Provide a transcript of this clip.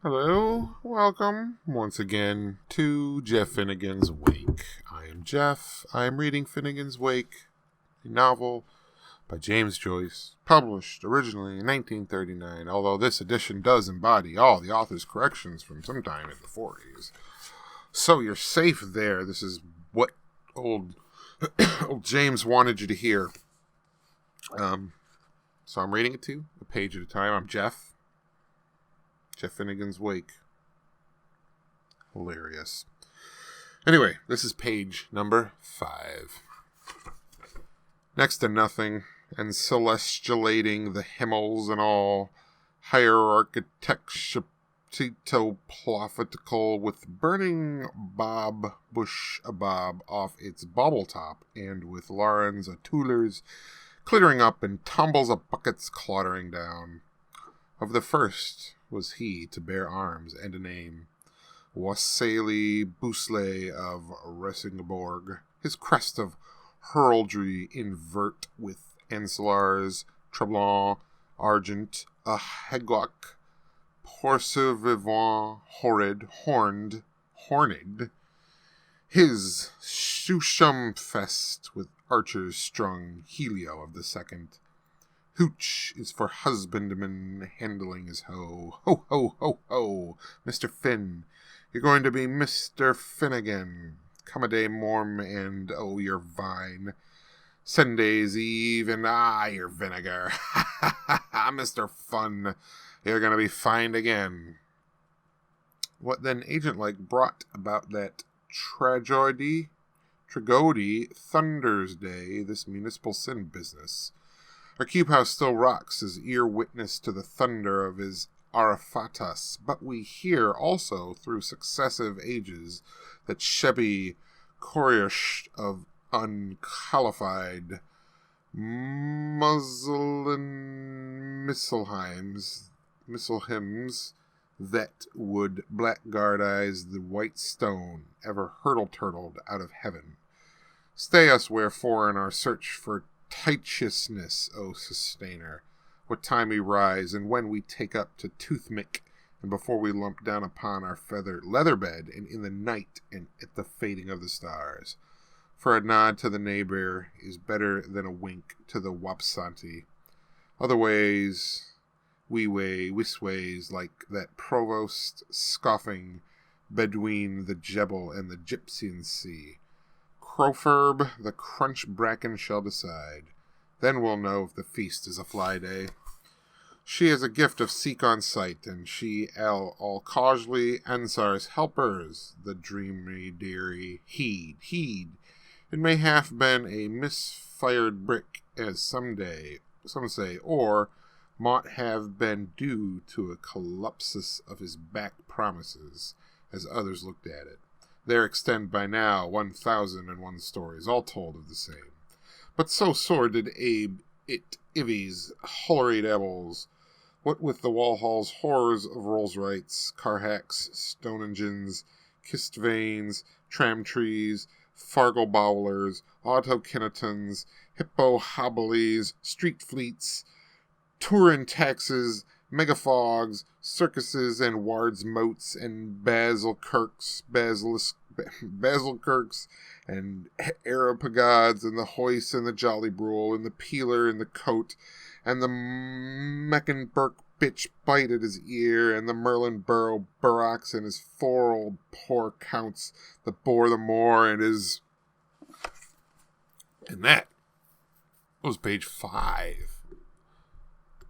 Hello, welcome once again to Jeff Finnegan's Wake. I am Jeff. I am reading Finnegan's Wake, a novel by James Joyce, published originally in 1939, although this edition does embody all the author's corrections from sometime in the 40s. So you're safe there. This is what old James wanted you to hear. So I'm reading it to you, a page at a time. I'm Jeff Finnegan's Wake. Hilarious. Anyway, this is page number 5. Next to nothing, and celestialating the himmels and all, hierarchitecture prophetical with burning bob bush abob off its bauble top, and with Laurens a toolers clittering up and tumbles of buckets clattering down. Of the first was he to bear arms and a name, Wassily Bouslet of Resingborg, his crest of heraldry invert with encelars, treblon, argent, a heglock, poursuivant, horned, his Shusham fest with archers strung, Helio of the second. Hooch is for husbandman handling his hoe. Ho, ho, ho, ho, Mr. Finn, you're going to be Mr. Finnegan. Come a day morm and oh, your vine. Sunday's eve and your vinegar. Ha, ha, ha, ha, Mr. Fun, you're going to be fined again. What then agent-like brought about that tragedy, Thunder's Day, this municipal sin business? Our cube house still rocks, his ear witness to the thunder of his Arafatas, but we hear also through successive ages that Shebi Koresh of unqualified muslin misselhims that would blackguardize the white stone ever hurtle-turtled out of heaven. Stay us wherefore in our search for tightiousness, O sustainer, what time we rise, and when we take up to toothmick, and before we lump down upon our feathered leather bed, and in the night, and at the fading of the stars. For a nod to the neighbor is better than a wink to the wapsanti. Otherways, wisways, like that provost scoffing Bedouin the Jebel and the Gypsian Sea. Crowfurb, the crunch bracken shall decide. Then we'll know if the feast is a fly day. She is a gift of seek on sight, and she all causely answers helpers, the dreamy dearie. Heed. It may have been a misfired brick, as some say, or mought have been due to a collapsus of his back promises, as others looked at it. There extend by now 1,001 stories, all told of the same. But so sore did Abe it Ivy's hollery devils, what with the Walhall's horrors of Rolls-Royces, car-hacks, stone engines, kissed vanes, tram trees, Fargle bowlers, auto-kinnetons, hippo-hobblies, street fleets, touring taxes, megafogs, circuses, and wards moats, and basilkirks, and aeropagods, and the hoist, and the jolly brule, and the peeler, and the coat, and the Meckenburg bitch bite at his ear, and the Merlin burrow barracks, and his 4 old poor counts that bore the moor, and his... And that was page 5.